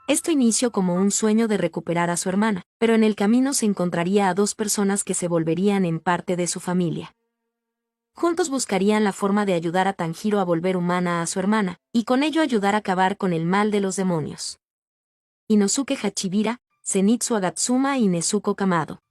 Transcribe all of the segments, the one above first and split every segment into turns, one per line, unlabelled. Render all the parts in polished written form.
Esto inició como un sueño de recuperar a su hermana, pero en el camino se encontraría a dos personas que se volverían en parte de su familia. Juntos buscarían la forma de ayudar a Tanjiro a volver humana a su hermana, y con ello ayudar a acabar con el mal de los demonios. Inosuke Hachibira, Zenitsu Agatsuma y Nezuko Kamado.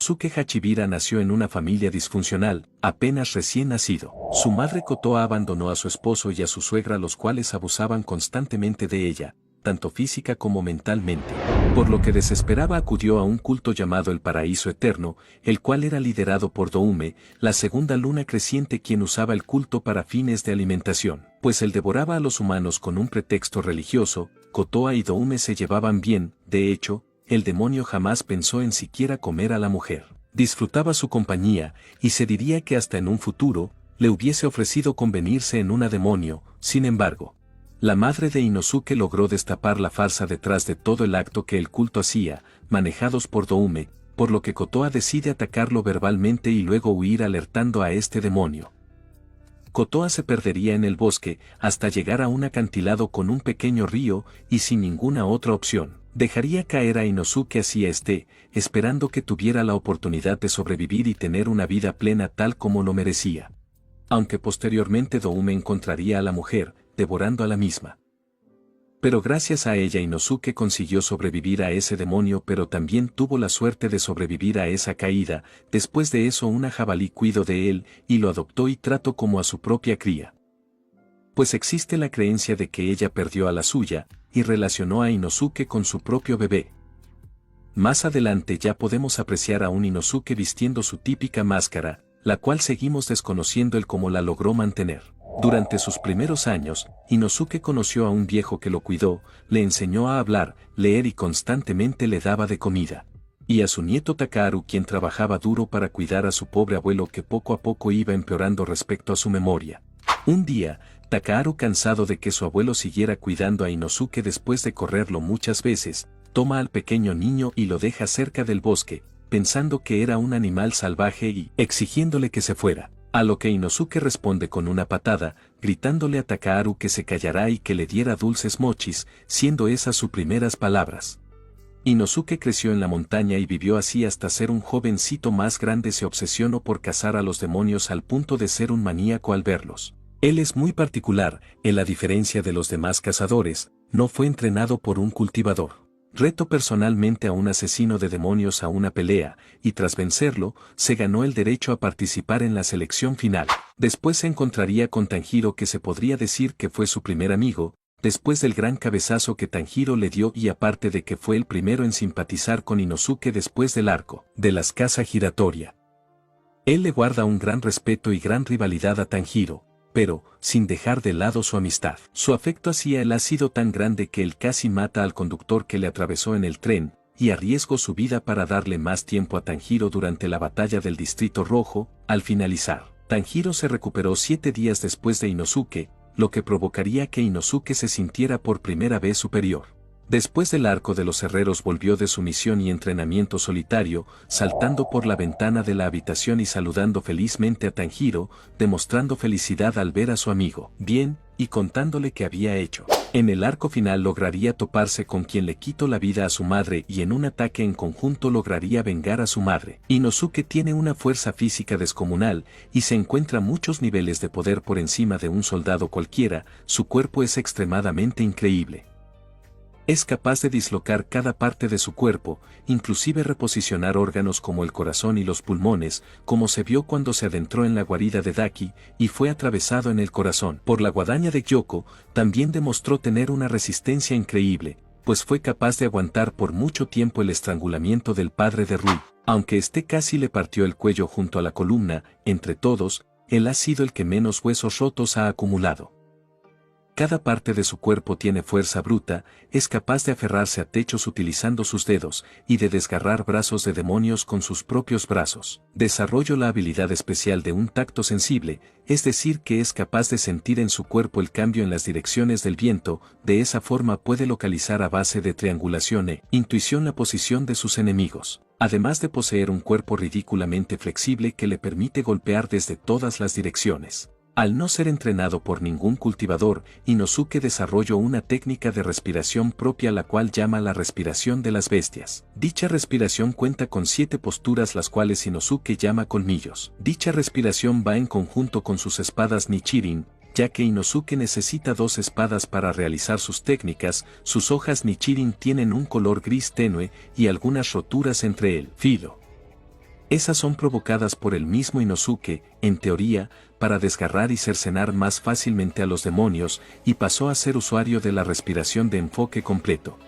Inosuke Hachibira nació en una familia disfuncional, apenas recién nacido. Su madre Kotoa abandonó a su esposo y a su suegra, los cuales abusaban constantemente de ella, tanto física como mentalmente. Por lo que desesperada acudió a un culto llamado el Paraíso Eterno, el cual era liderado por Doume, la segunda luna creciente, quien usaba el culto para fines de alimentación. Pues él devoraba a los humanos con un pretexto religioso. Kotoa y Doume se llevaban bien, de hecho, el demonio jamás pensó en siquiera comer a la mujer. Disfrutaba su compañía, y se diría que hasta en un futuro, le hubiese ofrecido convenirse en una demonio. Sin embargo, la madre de Inosuke logró destapar la farsa detrás de todo el acto que el culto hacía, manejados por Doume, por lo que Kotoa decide atacarlo verbalmente y luego huir alertando a este demonio. Kotoa se perdería en el bosque, hasta llegar a un acantilado con un pequeño río, y sin ninguna otra opción. Dejaría caer a Inosuke hacia esperando que tuviera la oportunidad de sobrevivir y tener una vida plena tal como lo merecía. Aunque posteriormente Doume encontraría a la mujer, devorando a la misma. Pero gracias a ella Inosuke consiguió sobrevivir a ese demonio, pero también tuvo la suerte de sobrevivir a esa caída. Después de eso una jabalí cuidó de él, y lo adoptó y trató como a su propia cría. Pues existe la creencia de que ella perdió a la suya, y relacionó a Inosuke con su propio bebé. Más adelante ya podemos apreciar a un Inosuke vistiendo su típica máscara, la cual seguimos desconociendo el cómo la logró mantener. Durante sus primeros años, Inosuke conoció a un viejo que lo cuidó, le enseñó a hablar, leer y constantemente le daba de comida. Y a su nieto Takaharu, quien trabajaba duro para cuidar a su pobre abuelo, que poco a poco iba empeorando respecto a su memoria. Un día, Takaharu, cansado de que su abuelo siguiera cuidando a Inosuke después de correrlo muchas veces, toma al pequeño niño y lo deja cerca del bosque, pensando que era un animal salvaje y exigiéndole que se fuera. A lo que Inosuke responde con una patada, gritándole a Takaharu que se callara y que le diera dulces mochis, siendo esas sus primeras palabras. Inosuke creció en la montaña y vivió así hasta ser un jovencito más grande. Se obsesionó por cazar a los demonios al punto de ser un maníaco al verlos. Él es muy particular, él, a diferencia de los demás cazadores, no fue entrenado por un cultivador. Retó personalmente a un asesino de demonios a una pelea, y tras vencerlo, se ganó el derecho a participar en la selección final. Después se encontraría con Tanjiro, que se podría decir que fue su primer amigo, después del gran cabezazo que Tanjiro le dio, y aparte de que fue el primero en simpatizar con Inosuke después del arco de las casas giratoria. Él le guarda un gran respeto y gran rivalidad a Tanjiro, pero, sin dejar de lado su amistad. Su afecto hacia él ha sido tan grande que él casi mata al conductor que le atravesó en el tren, y arriesgó su vida para darle más tiempo a Tanjiro durante la batalla del Distrito Rojo. Al finalizar, Tanjiro se recuperó 7 días después de Inosuke, lo que provocaría que Inosuke se sintiera por primera vez superior. Después del arco de los herreros volvió de su misión y entrenamiento solitario, saltando por la ventana de la habitación y saludando felizmente a Tanjiro, demostrando felicidad al ver a su amigo bien, y contándole qué había hecho. En el arco final lograría toparse con quien le quitó la vida a su madre, y en un ataque en conjunto lograría vengar a su madre. Inosuke tiene una fuerza física descomunal, y se encuentra a muchos niveles de poder por encima de un soldado cualquiera. Su cuerpo es extremadamente increíble. Es capaz de dislocar cada parte de su cuerpo, inclusive reposicionar órganos como el corazón y los pulmones, como se vio cuando se adentró en la guarida de Daki, y fue atravesado en el corazón por la guadaña de Gyoko. También demostró tener una resistencia increíble, pues fue capaz de aguantar por mucho tiempo el estrangulamiento del padre de Rui, aunque este casi le partió el cuello junto a la columna. Entre todos, él ha sido el que menos huesos rotos ha acumulado. Cada parte de su cuerpo tiene fuerza bruta, es capaz de aferrarse a techos utilizando sus dedos, y de desgarrar brazos de demonios con sus propios brazos. Desarrolló la habilidad especial de un tacto sensible, es decir que es capaz de sentir en su cuerpo el cambio en las direcciones del viento. De esa forma puede localizar a base de triangulación e intuición la posición de sus enemigos. Además de poseer un cuerpo ridículamente flexible que le permite golpear desde todas las direcciones. Al no ser entrenado por ningún cultivador, Inosuke desarrolló una técnica de respiración propia la cual llama la respiración de las bestias. Dicha respiración cuenta con 7 posturas las cuales Inosuke llama colmillos. Dicha respiración va en conjunto con sus espadas Nichirin, ya que Inosuke necesita 2 espadas para realizar sus técnicas. Sus hojas Nichirin tienen un color gris tenue y algunas roturas entre el filo. Esas son provocadas por el mismo Inosuke, en teoría, para desgarrar y cercenar más fácilmente a los demonios, y pasó a ser usuario de la respiración de enfoque completo.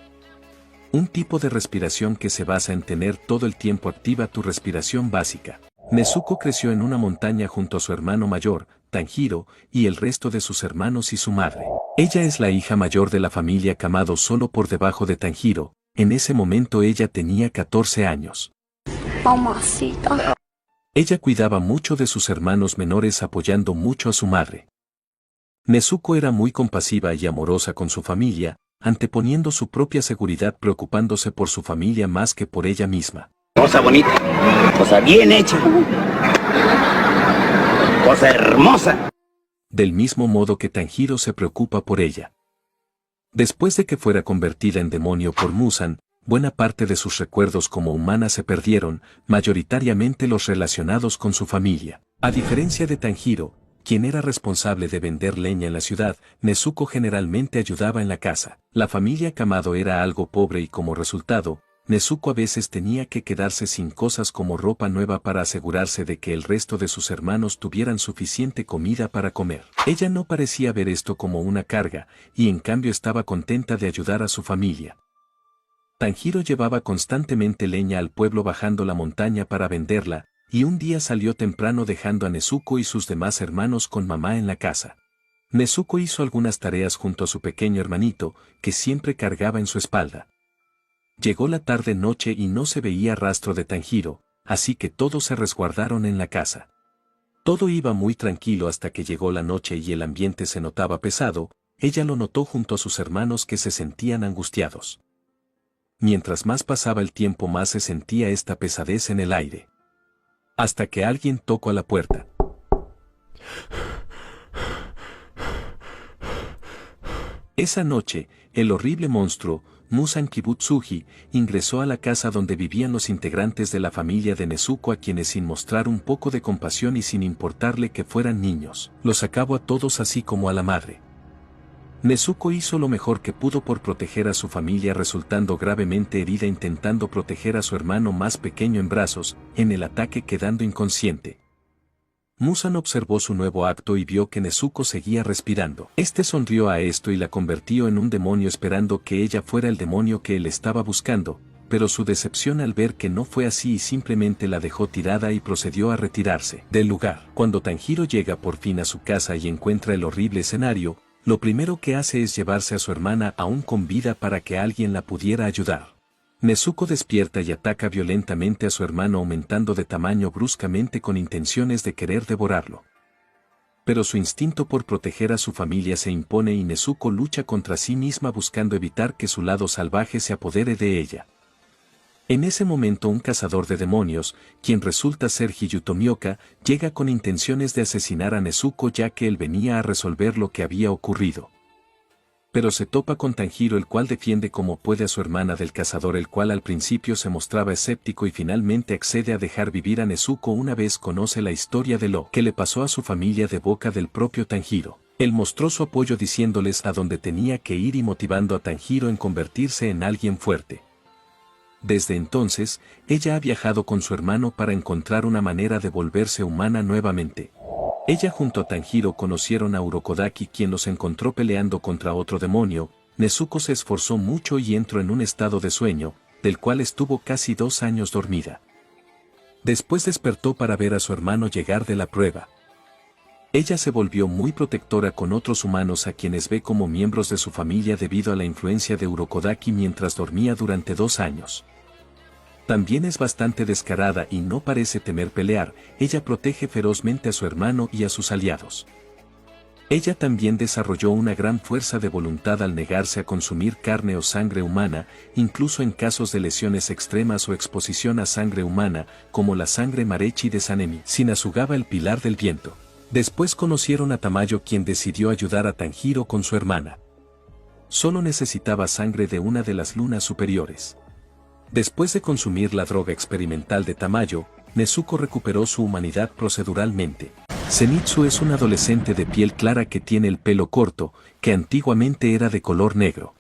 Un tipo de respiración que se basa en tener todo el tiempo activa tu respiración básica. Nezuko creció en una montaña junto a su hermano mayor, Tanjiro, y el resto de sus hermanos y su madre. Ella es la hija mayor de la familia Kamado solo por debajo de Tanjiro. En ese momento ella tenía 14 años.
Mamacita.
Ella cuidaba mucho de sus hermanos menores apoyando mucho a su madre. Nezuko era muy compasiva y amorosa con su familia, anteponiendo su propia seguridad preocupándose por su familia más que por ella misma.
Cosa bonita, cosa bien hecha, cosa hermosa.
Del mismo modo que Tanjiro se preocupa por ella. Después de que fuera convertida en demonio por Muzan, buena parte de sus recuerdos como humana se perdieron, mayoritariamente los relacionados con su familia. A diferencia de Tanjiro, quien era responsable de vender leña en la ciudad, Nezuko generalmente ayudaba en la casa. La familia Kamado era algo pobre y como resultado, Nezuko a veces tenía que quedarse sin cosas como ropa nueva para asegurarse de que el resto de sus hermanos tuvieran suficiente comida para comer. Ella no parecía ver esto como una carga, y en cambio estaba contenta de ayudar a su familia. Tanjiro llevaba constantemente leña al pueblo bajando la montaña para venderla, y un día salió temprano dejando a Nezuko y sus demás hermanos con mamá en la casa. Nezuko hizo algunas tareas junto a su pequeño hermanito, que siempre cargaba en su espalda. Llegó la tarde-noche y no se veía rastro de Tanjiro, así que todos se resguardaron en la casa. Todo iba muy tranquilo hasta que llegó la noche y el ambiente se notaba pesado. Ella lo notó junto a sus hermanos que se sentían angustiados. Mientras más pasaba el tiempo más se sentía esta pesadez en el aire. Hasta que alguien tocó a la puerta. Esa noche, el horrible monstruo, Muzan Kibutsuji, ingresó a la casa donde vivían los integrantes de la familia de Nezuko a quienes sin mostrar un poco de compasión y sin importarle que fueran niños, los acabó a todos así como a la madre. Nezuko hizo lo mejor que pudo por proteger a su familia resultando gravemente herida intentando proteger a su hermano más pequeño en brazos, en el ataque quedando inconsciente. Muzan observó su nuevo acto y vio que Nezuko seguía respirando. Este sonrió a esto y la convirtió en un demonio esperando que ella fuera el demonio que él estaba buscando, pero su decepción al ver que no fue así y simplemente la dejó tirada y procedió a retirarse del lugar. Cuando Tanjiro llega por fin a su casa y encuentra el horrible escenario, lo primero que hace es llevarse a su hermana aún con vida para que alguien la pudiera ayudar. Nezuko despierta y ataca violentamente a su hermano aumentando de tamaño bruscamente con intenciones de querer devorarlo. Pero su instinto por proteger a su familia se impone y Nezuko lucha contra sí misma buscando evitar que su lado salvaje se apodere de ella. En ese momento un cazador de demonios, quien resulta ser Hiyutomioka, llega con intenciones de asesinar a Nezuko ya que él venía a resolver lo que había ocurrido. Pero se topa con Tanjiro el cual defiende como puede a su hermana del cazador el cual al principio se mostraba escéptico y finalmente accede a dejar vivir a Nezuko una vez conoce la historia de lo que le pasó a su familia de boca del propio Tanjiro. Él mostró su apoyo diciéndoles a dónde tenía que ir y motivando a Tanjiro en convertirse en alguien fuerte. Desde entonces, ella ha viajado con su hermano para encontrar una manera de volverse humana nuevamente. Ella junto a Tanjiro conocieron a Urokodaki quien los encontró peleando contra otro demonio. Nezuko se esforzó mucho y entró en un estado de sueño, del cual estuvo casi 2 años dormida. Después despertó para ver a su hermano llegar de la prueba. Ella se volvió muy protectora con otros humanos a quienes ve como miembros de su familia debido a la influencia de Urokodaki mientras dormía durante 2 años. También es bastante descarada y no parece temer pelear, ella protege ferozmente a su hermano y a sus aliados. Ella también desarrolló una gran fuerza de voluntad al negarse a consumir carne o sangre humana, incluso en casos de lesiones extremas o exposición a sangre humana, como la sangre Marechi de Sanemi. Sinazugaba el pilar del viento. Después conocieron a Tamayo, quien decidió ayudar a Tanjiro con su hermana. Solo necesitaba sangre de una de las lunas superiores. Después de consumir la droga experimental de Tamayo, Nezuko recuperó su humanidad proceduralmente. Zenitsu es un adolescente de piel clara que tiene el pelo corto, que antiguamente era de color negro.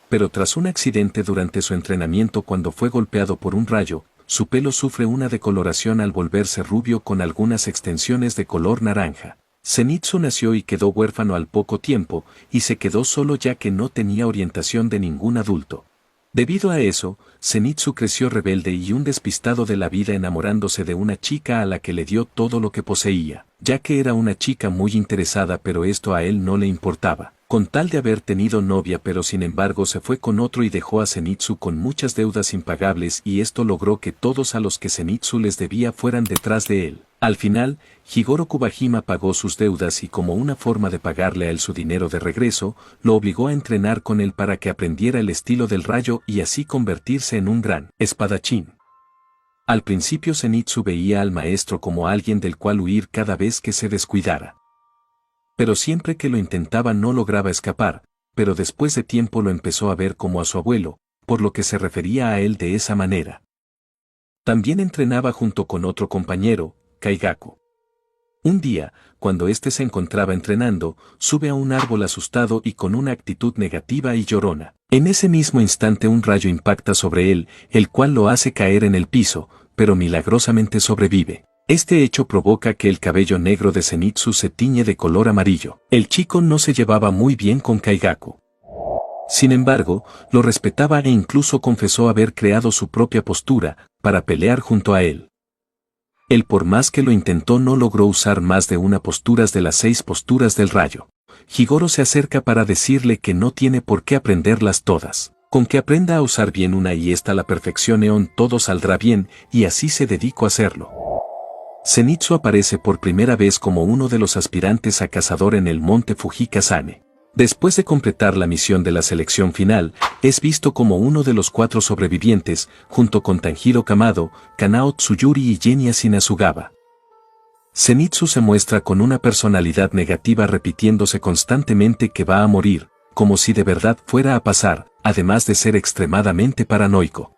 Pero tras un accidente durante su entrenamiento cuando fue golpeado por un rayo, su pelo sufre una decoloración al volverse rubio con algunas extensiones de color naranja. Zenitsu nació y quedó huérfano al poco tiempo, y se quedó solo ya que no tenía orientación de ningún adulto. Debido a eso, Zenitsu creció rebelde y un despistado de la vida, enamorándose de una chica a la que le dio todo lo que poseía, ya que era una chica muy interesada, pero esto a él no le importaba, con tal de haber tenido novia, pero sin embargo se fue con otro y dejó a Zenitsu con muchas deudas impagables, y esto logró que todos a los que Zenitsu les debía fueran detrás de él. Al final, Higoro Kubahima pagó sus deudas y, como una forma de pagarle a él su dinero de regreso, lo obligó a entrenar con él para que aprendiera el estilo del rayo y así convertirse en un gran espadachín. Al principio Zenitsu veía al maestro como alguien del cual huir cada vez que se descuidara. Pero siempre que lo intentaba no lograba escapar, pero después de tiempo lo empezó a ver como a su abuelo, por lo que se refería a él de esa manera. También entrenaba junto con otro compañero, Kaigaku. Un día, cuando éste se encontraba entrenando, sube a un árbol asustado y con una actitud negativa y llorona. En ese mismo instante un rayo impacta sobre él, el cual lo hace caer en el piso, pero milagrosamente sobrevive. Este hecho provoca que el cabello negro de Zenitsu se tiñe de color amarillo. El chico no se llevaba muy bien con Kaigaku. Sin embargo, lo respetaba e incluso confesó haber creado su propia postura para pelear junto a él. Él, por más que lo intentó, no logró usar más de una postura de las 6 posturas del rayo. Higoro se acerca para decirle que no tiene por qué aprenderlas todas. Con que aprenda a usar bien una y esta la perfeccione, todo saldrá bien, y así se dedicó a hacerlo. Zenitsu aparece por primera vez como uno de los aspirantes a cazador en el monte Fujikazane. Después de completar la misión de la selección final, es visto como uno de los 4 sobrevivientes, junto con Tanjiro Kamado, Kanao Tsuyuri y Genya Shinasugawa. Zenitsu se muestra con una personalidad negativa, repitiéndose constantemente que va a morir, como si de verdad fuera a pasar, además de ser extremadamente paranoico.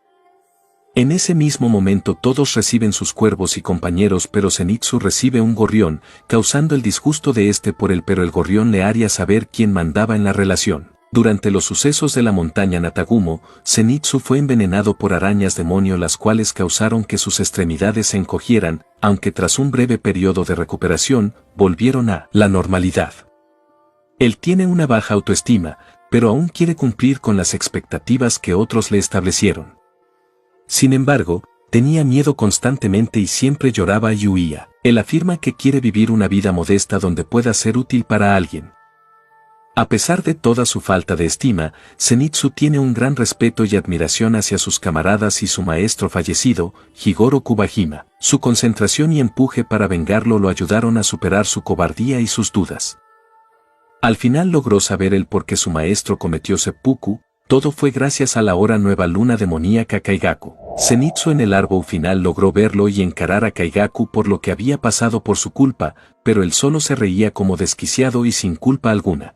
En ese mismo momento todos reciben sus cuervos y compañeros, pero Zenitsu recibe un gorrión, causando el disgusto de este por él, pero el gorrión le haría saber quién mandaba en la relación. Durante los sucesos de la montaña Natagumo, Zenitsu fue envenenado por arañas demonio, las cuales causaron que sus extremidades se encogieran, aunque tras un breve periodo de recuperación, volvieron a la normalidad. Él tiene una baja autoestima, pero aún quiere cumplir con las expectativas que otros le establecieron. Sin embargo, tenía miedo constantemente y siempre lloraba y huía. Él afirma que quiere vivir una vida modesta donde pueda ser útil para alguien. A pesar de toda su falta de estima, Zenitsu tiene un gran respeto y admiración hacia sus camaradas y su maestro fallecido, Higoro Kubahima. Su concentración y empuje para vengarlo lo ayudaron a superar su cobardía y sus dudas. Al final logró saber el por qué su maestro cometió seppuku. Todo fue gracias a la ahora nueva luna demoníaca Kaigaku. Zenitsu en el árbol final logró verlo y encarar a Kaigaku por lo que había pasado por su culpa, pero él solo se reía como desquiciado y sin culpa alguna.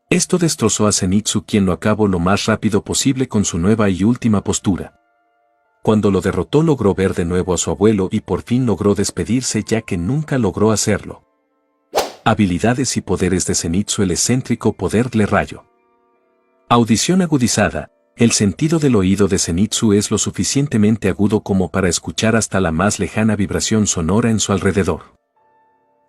Esto destrozó a Zenitsu, quien lo acabó lo más rápido posible con su nueva y última postura. Cuando lo derrotó logró ver de nuevo a su abuelo y por fin logró despedirse, ya que nunca logró hacerlo. Habilidades y poderes de Zenitsu: el excéntrico poder de rayo. Audición agudizada. El sentido del oído de Zenitsu es lo suficientemente agudo como para escuchar hasta la más lejana vibración sonora en su alrededor.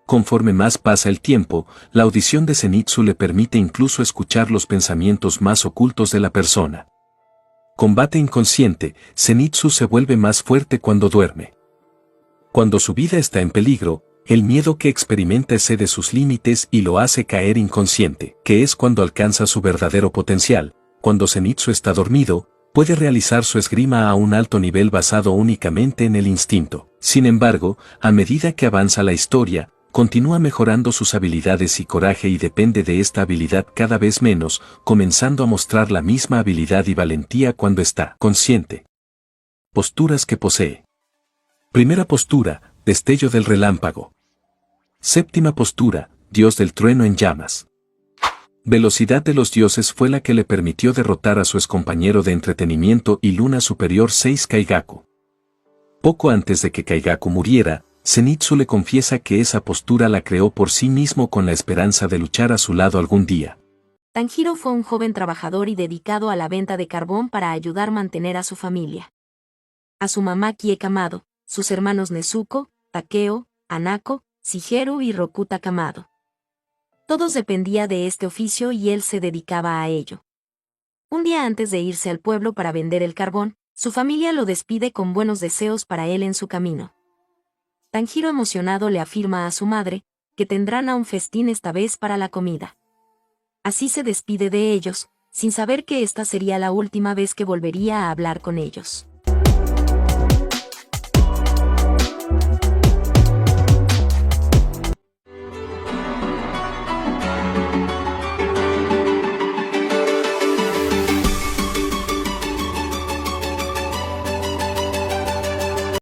Conforme más pasa el tiempo, la audición de Zenitsu le permite incluso escuchar los pensamientos más ocultos de la persona. Combate inconsciente. Zenitsu se vuelve más fuerte cuando duerme. Cuando su vida está en peligro, el miedo que experimenta excede sus límites y lo hace caer inconsciente, que es cuando alcanza su verdadero potencial. Cuando Zenitsu está dormido, puede realizar su esgrima a un alto nivel basado únicamente en el instinto. Sin embargo, a medida que avanza la historia, continúa mejorando sus habilidades y coraje y depende de esta habilidad cada vez menos, comenzando a mostrar la misma habilidad y valentía cuando está consciente. Posturas que posee. Primera postura: destello del relámpago. Séptima postura, Dios del trueno en llamas. Velocidad de los dioses fue la que le permitió derrotar a su excompañero de entretenimiento y luna superior 6 Kaigaku. Poco antes de que Kaigaku muriera, Zenitsu le confiesa que esa postura la creó por sí mismo con la esperanza de luchar a su lado algún día.
Tanjiro fue un joven trabajador y dedicado a la venta de carbón para ayudar a mantener a su familia. A su mamá Kie Kamado, sus hermanos Nezuko, Takeo, Hanako, Shigeru y Rokuta Kamado. Todos dependía de este oficio y él se dedicaba a ello. Un día antes de irse al pueblo para vender el carbón, su familia lo despide con buenos deseos para él en su camino. Tanjiro emocionado le afirma a su madre que tendrán a un festín esta vez para la comida. Así se despide de ellos, sin saber que esta sería la última vez que volvería a hablar con ellos.